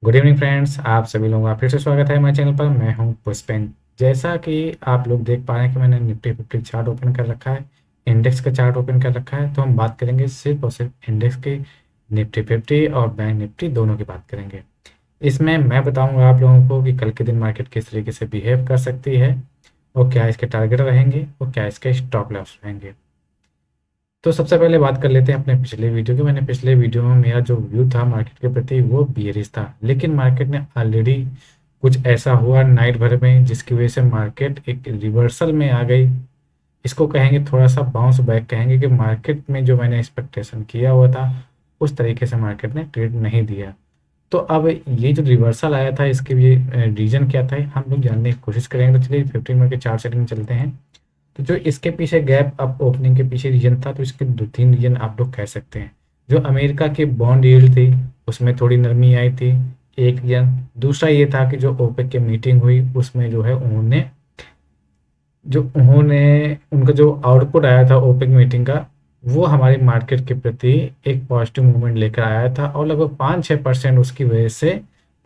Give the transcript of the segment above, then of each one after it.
Good evening friends, आप सभी लोगों का फिर से स्वागत है हमारे चैनल पर। मैं हूं पुष्पेन। जैसा कि आप लोग देख पा रहे हैं कि मैंने निफ्टी 50 चार्ट ओपन कर रखा है, इंडेक्स का चार्ट ओपन कर रखा है। तो हम बात करेंगे सिर्फ और सिर्फ इंडेक्स की, निफ्टी 50 और बैंक निफ्टी दोनों की बात करेंगे। इसमें मैं बताऊंगा आप लोगों को कि कल के दिन मार्केट किस तरीके से बिहेव कर सकती है और क्या इसके टारगेट रहेंगे और क्या इसके स्टॉप लॉस रहेंगे। तो सबसे पहले बात कर लेते हैं अपने पिछले वीडियो की। मैंने पिछले वीडियो में मेरा जो व्यू था मार्केट के प्रति वो बियरिश था, लेकिन मार्केट ने ऑलरेडी कुछ ऐसा हुआ नाइट भर में जिसकी वजह से मार्केट एक रिवर्सल में आ गई। इसको कहेंगे थोड़ा सा बाउंस बैक, कहेंगे कि मार्केट में जो मैंने एक्सपेक्टेशन किया हुआ था उस तरीके से मार्केट ने ट्रेड नहीं दिया। तो अब ये जो रिवर्सल आया था इसके ये रीजन क्या था हम लोग जानने की कोशिश करेंगे। तो चलिए 15 मिनट के चार्ट सेटिंग चलते हैं। तो जो इसके पीछे गैप अप ओपनिंग के पीछे रीजन था, तो इसके दो तीन रीजन आप लोग कह सकते हैं। जो अमेरिका की बॉन्ड यील्ड थी उसमें थोड़ी नरमी आई थी, एक रीजन। दूसरा ये था कि जो ओपेक की मीटिंग हुई उसमें जो है उन्होंने उनका जो आउटपुट आया था ओपेक मीटिंग का, वो हमारी मार्केट के प्रति एक पॉजिटिव मूवमेंट लेकर आया था और लगभग 5-6% उसकी वजह से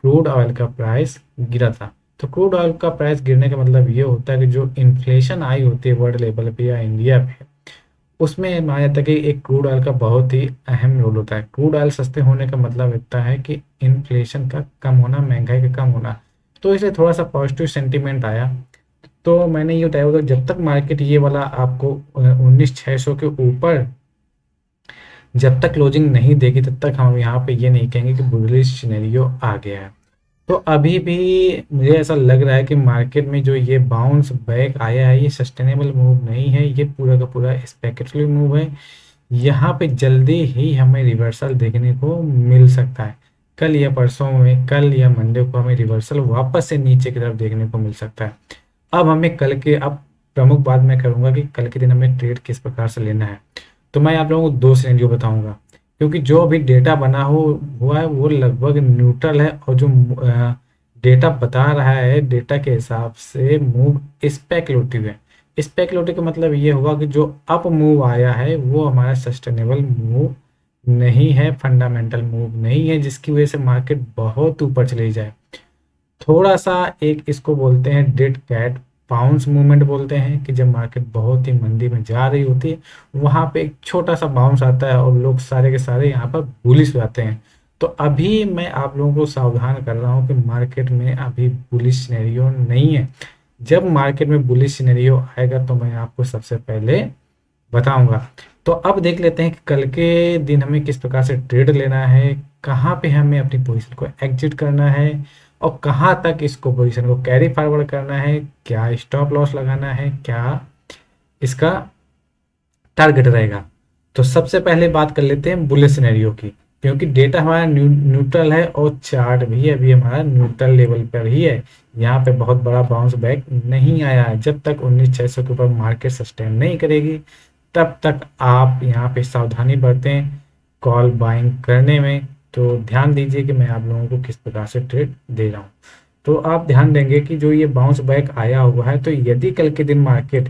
क्रूड ऑयल का प्राइस गिरा था। तो क्रूड ऑयल का प्राइस गिरने का मतलब ये होता है कि जो इन्फ्लेशन आई होती है वर्ल्ड लेवल पे या इंडिया पे, उसमें माना जाता है कि एक क्रूड ऑयल का बहुत ही अहम रोल होता है। क्रूड ऑयल सस्ते होने का मतलब होता है कि इन्फ्लेशन का कम होना, महंगाई का कम होना। तो इसलिए थोड़ा सा पॉजिटिव सेंटीमेंट आया। तो मैंने ये बताया होगा जब तक मार्केट ये वाला आपको 19,600 के ऊपर जब तक क्लोजिंग नहीं देगी तब तक हम यहाँ पे ये नहीं कहेंगे कि बुलिश सिनेरियो आ गया है। तो अभी भी मुझे ऐसा लग रहा है कि मार्केट में जो ये बाउंस बैक आया है ये सस्टेनेबल मूव नहीं है, ये पूरा का पूरा स्पेकुलेटिव मूव है। यहाँ पे जल्दी ही हमें रिवर्सल देखने को मिल सकता है। कल या परसों में, कल या मंडे को हमें रिवर्सल वापस से नीचे की तरफ देखने को मिल सकता है। अब प्रमुख बात मैं करूंगा कि कल के दिन हमें ट्रेड किस प्रकार से लेना है। तो मैं आप लोगों को दो सिनेरियो बताऊंगा, क्योंकि जो अभी डेटा बना हुआ है वो लगभग न्यूट्रल है और जो डेटा बता रहा है डेटा के हिसाब से मूव स्पेकुलेटिव है। स्पेकुलेटिव का मतलब ये हुआ कि जो अप मूव आया है वो हमारा सस्टेनेबल मूव नहीं है, फंडामेंटल मूव नहीं है, जिसकी वजह से मार्केट बहुत ऊपर चली जाए। थोड़ा सा एक इसको बोलते हैं डेड कैट बाउंस मूवमेंट बोलते हैं, कि जब मार्केट बहुत ही मंदी में जा रही होती है वहां पे एक छोटा सा बाउंस आता है और लोग सारे के सारे यहाँ पर बुलिश हो जाते हैं। तो अभी मैं आप लोगों को सावधान कर रहा हूँ कि मार्केट में अभी बुलिश सिनेरियो नहीं है। जब मार्केट में बुलिश सिनेरियो आएगा तो मैं आपको सबसे पहले बताऊंगा। तो अब देख लेते हैं कि कल के दिन हमें किस प्रकार से ट्रेड लेना है, कहाँ पे हमें अपनी पोजीशन को एग्जिट करना है और कहाँ तक इसको पोजीशन को कैरी फॉरवर्ड करना है, क्या स्टॉप लॉस लगाना है, क्या इसका टारगेट रहेगा। तो सबसे पहले बात कर लेते हैं बुलिश सिनेरियो की, क्योंकि डेटा हमारा न्यूट्रल है और चार्ट भी अभी हमारा न्यूट्रल लेवल पर ही है। यहाँ पे बहुत बड़ा बाउंस बैक नहीं आया है। जब तक 19,600 के ऊपर मार्केट सस्टेन नहीं करेगी तब तक आप यहाँ पे सावधानी बरतें कॉल बाइंग करने में। तो ध्यान दीजिए कि मैं आप लोगों को किस प्रकार से ट्रेड दे रहा हूँ। तो आप ध्यान देंगे कि जो ये बाउंस बैक आया हुआ है, तो यदि कल के दिन मार्केट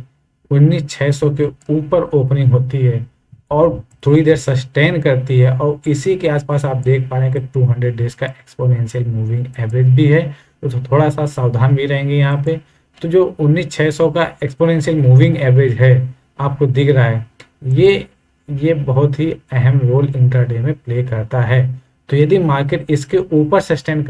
19,600 के ऊपर ओपनिंग होती है और थोड़ी देर सस्टेन करती है और इसी के आसपास आप देख पा रहे हैं कि 200 डेज का एक्सपोनेंशियल मूविंग एवरेज भी है, तो थोड़ा सा सावधान भी रहेंगे यहाँ पे। तो जो 19,600 का एक्सपोनेंशियल मूविंग एवरेज है आपको दिख रहा है, ये बहुत ही अहम रोल इंट्राडे में प्ले करता है। तो यदि मार्केट इसके ऊपर सस्टेन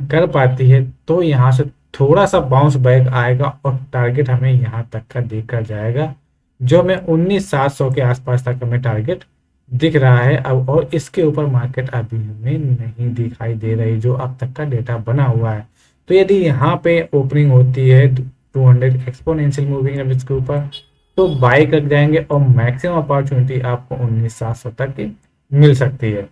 कर पाती है तो यहाँ से थोड़ा सा बाउंस बैक आएगा और टारगेट हमें यहाँ तक का देकर जाएगा, जो हमें 19,700 के आसपास तक हमें टारगेट दिख रहा है अब। और इसके ऊपर मार्केट अभी हमें नहीं दिखाई दे रही जो अब तक का डेटा बना हुआ है। तो यदि यहाँ पे ओपनिंग होती है 200 एक्सपोनेंशियल मूविंग एवरेज के ऊपर तो बाई कर जाएंगे और मैक्सिमम अपॉर्चुनिटी आपको 19,700 तक की मिल सकती है।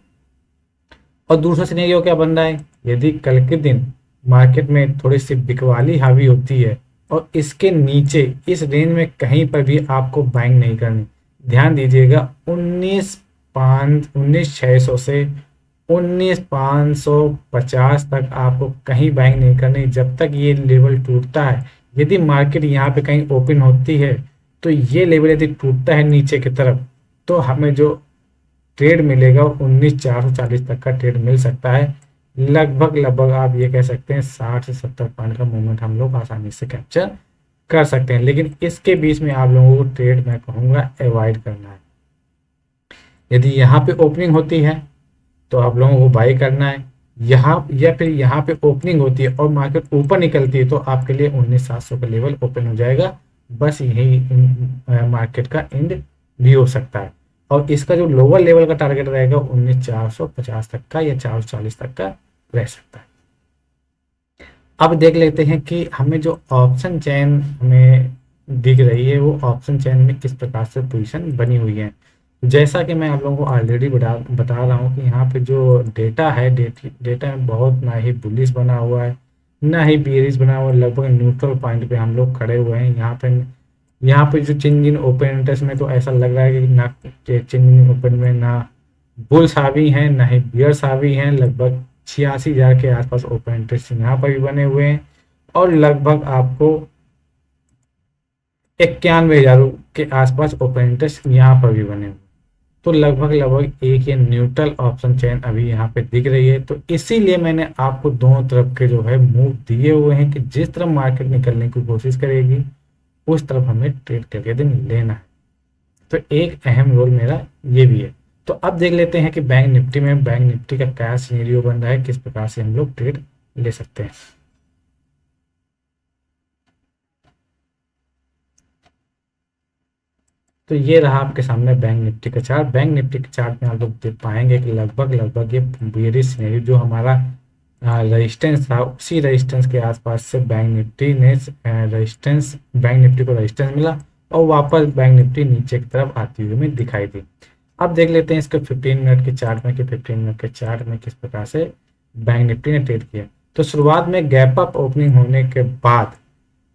और दूसरा सिनेरियो क्या बन रहा है, यदि कल के दिन मार्केट में थोड़ी सी बिकवाली हावी होती है और इसके नीचे इस रेंज में कहीं पर भी आपको बाइंग नहीं करनी। ध्यान दीजिएगा 19,600 से 19,550 तक आपको कहीं बाइंग नहीं करनी जब तक ये लेवल टूटता है। यदि मार्केट यहाँ पे कहीं ओपन होती है तो ये लेवल यदि टूटता है नीचे की तरफ तो हमें जो ट्रेड मिलेगा 19,440 तक का ट्रेड मिल सकता है। लगभग आप ये कह सकते हैं 60 से 70 पॉइंट का मूवमेंट हम लोग आसानी से कैप्चर कर सकते हैं। लेकिन इसके बीच में आप लोगों को ट्रेड मैं कहूँगा अवॉइड करना है। यदि यहाँ पे ओपनिंग होती है तो आप लोगों को बाई करना है, यहाँ या फिर यहाँ पे ओपनिंग होती है और मार्केट ऊपर निकलती है तो आपके लिए 19,700 का लेवल ओपन हो जाएगा। बस यही मार्केट का एंड भी हो सकता है। और इसका जो लोअर लेवल का टारगेट रहेगा 19,450 तक का या 440 तक का रह सकता है। अब देख लेते हैं कि हमें जो ऑप्शन चेन हमें दिख रही है वो ऑप्शन चेन में किस प्रकार से पोजीशन बनी हुई है। जैसा कि मैं आप लोगों को ऑलरेडी बता रहा हूँ कि यहाँ पे जो डेटा है डेटा में बहुत ना ही बुलिश बना हुआ है ना ही बेयरिश बना हुआ है। लगभग न्यूट्रल पॉइंट पे हम लोग खड़े हुए हैं। यहाँ पे जो चेंज इन ओपन इंटरेस्ट में तो ऐसा लग रहा है कि ना चेंज इन ओपन में ना बुल्स हावी हैं ना ही बियर्स हावी हैं। लगभग 86,000 के आसपास ओपन इंटरेस्ट यहाँ पर भी बने हुए हैं और लगभग आपको 91,000 के आसपास ओपन इंटरेस्ट यहाँ पर भी बने हुए। तो लगभग एक ये न्यूट्रल ऑप्शन चेन अभी यहाँ पे दिख रही है। तो इसीलिए मैंने आपको दोनों तरफ के जो है मूव दिए हुए हैं कि जिस तरफ मार्केट निकलने की कोशिश करेगी उस तरफ हमें ट्रेड करके दिन लेना है। तो एक अहम रोल मेरा ये भी है। तो अब देख लेते हैं कि बैंक निफ्टी का क्या सिनेरियो बन रहा है, किस प्रकार से हम लोग ट्रेड ले सकते हैं। तो ये रहा आपके सामने बैंक निफ्टी का चार्ट। बैंक निफ्टी के चार्ट में आप लोग देख पाएंगे कि लगभग ये बेयरिश सिनेरियो जो हमारा रेजिस्टेंस था उसी रेजिस्टेंस के आसपास से बैंक निफ्टी को रेजिस्टेंस मिला और वापस बैंक निफ्टी नीचे की तरफ आती हुई हमें दिखाई दी। अब देख लेते हैं इसके 15 मिनट के चार्ट में कि 15 मिनट के चार्ट में किस प्रकार से बैंक निफ्टी ने ट्रेड किया। तो शुरुआत में गैप अप ओपनिंग होने के बाद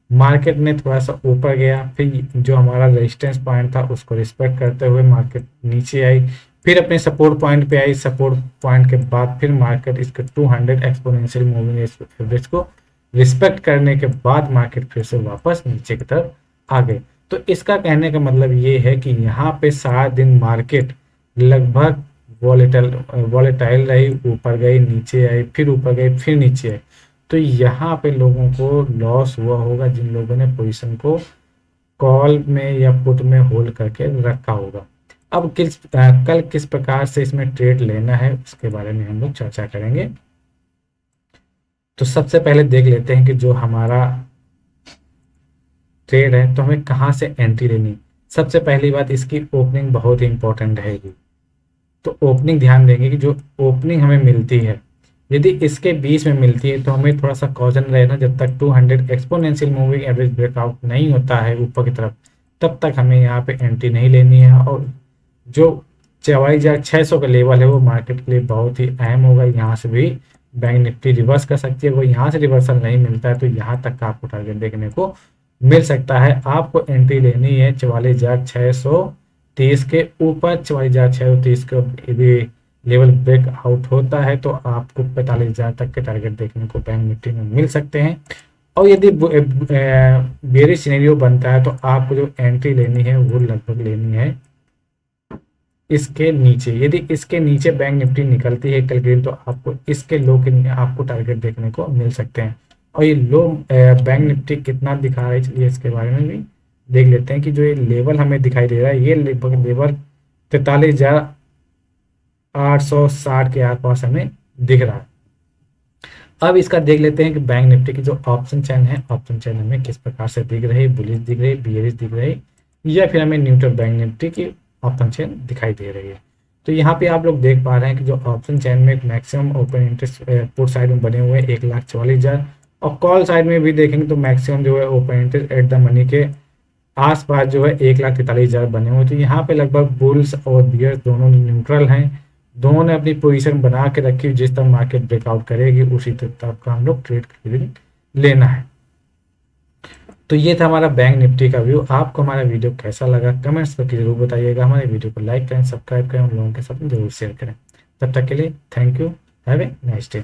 मार्केट ने थोड़ा सा ऊपर गया, फिर जो हमारा रेजिस्टेंस पॉइंट था उसको रिस्पेक्ट करते हुए मार्केट नीचे आई, फिर अपने सपोर्ट पॉइंट पे आई। सपोर्ट पॉइंट के बाद फिर मार्केट इसके 200 एक्सपोनेंशियल मूविंग एवरेज को रिस्पेक्ट करने के बाद मार्केट फिर से वापस नीचे की तरफ आ गए। तो इसका कहने का मतलब ये है कि यहाँ पे सारा दिन मार्केट लगभग वॉलेटाइल रही, ऊपर गई नीचे आई, फिर ऊपर गई फिर नीचे आई। तो यहाँ पे लोगों को लॉस हुआ होगा जिन लोगों ने पोजीशन को कॉल में या पुट में होल्ड करके रखा होगा। अब कल किस प्रकार से इसमें ट्रेड लेना है उसके बारे में हम लोग चर्चा करेंगे। तो सबसे पहले देख लेते हैं कि जो हमारा ट्रेड है तो हमें कहाँ से एंट्री लेनी। सबसे पहली बात, इसकी ओपनिंग बहुत ही इंपॉर्टेंट रहेगी। तो ओपनिंग ध्यान देंगे कि जो ओपनिंग हमें मिलती है यदि इसके बीच में मिलती है तो हमें थोड़ा सा कॉशन रहना, जब तक 200 एक्सपोनेंशियल मूविंग एवरेज ब्रेकआउट नहीं होता है ऊपर की तरफ तब तक हमें यहाँ पे एंट्री नहीं लेनी है। और जो 44,600 का लेवल है वो मार्केट के लिए बहुत ही अहम होगा। यहाँ से भी बैंक निफ्टी रिवर्स कर सकती है। वो यहाँ से रिवर्सल नहीं मिलता है तो यहाँ तक का आपको टारगेट देखने को मिल सकता है। आपको एंट्री लेनी है 44,630 के ऊपर। 44,630 का यदि लेवल ब्रेक आउट होता है तो आपको 45,000 तक के टारगेट देखने को बैंक निफ्टी में मिल सकते हैं। और यदि बेयरिश सिनेरियो बनता है तो आपको जो एंट्री लेनी है वो लगभग लेनी है इसके नीचे। यदि इसके नीचे बैंक निफ्टी निकलती है कल के दिन तो आपको इसके लो के आपको टारगेट देखने को मिल सकते हैं। और ये लो बैंक निफ्टी कितना दिखा रहा है चलिए इसके बारे में भी देख लेते हैं कि जो ये लेवल हमें दिखाई दे रहा है ये लगभग लेवल 43,860 के आसपास हमें दिख रहा है। अब इसका देख लेते हैं कि बैंक निफ्टी की जो ऑप्शन चेन है ऑप्शन चेन हमें किस प्रकार से दिख रही है, बुलिश दिख रही है, बियरिश दिख रही है या फिर हमें न्यूट्रल बैंक निफ्टी की ऑप्शन चेन दिखाई दे रही है। तो यहाँ पे आप लोग देख पा रहे हैं कि जो ऑप्शन चेन में maximum open interest put side में बने हुए 1,44,000 और कॉल साइड में भी देखेंगे तो मैक्सिमम जो है open interest at the money के आसपास जो है 1,43,000 बने हुए। तो यहाँ पे लगभग बुल्स और बियर्स दोनों न्यूट्रल हैं, दोनों ने अपनी पोजीशन बना के रखी। जिस तरह मार्केट ब्रेकआउट करेगी उसी तरफ का हम लोग ट्रेड लेना है। तो ये था हमारा बैंक निफ्टी का व्यू। आपको हमारा वीडियो कैसा लगा कमेंट्स करके जरूर बताइएगा। हमारे वीडियो को लाइक करें, सब्सक्राइब करें, उन लोगों के साथ जरूर शेयर करें। तब तक के लिए thank you, have a nice day.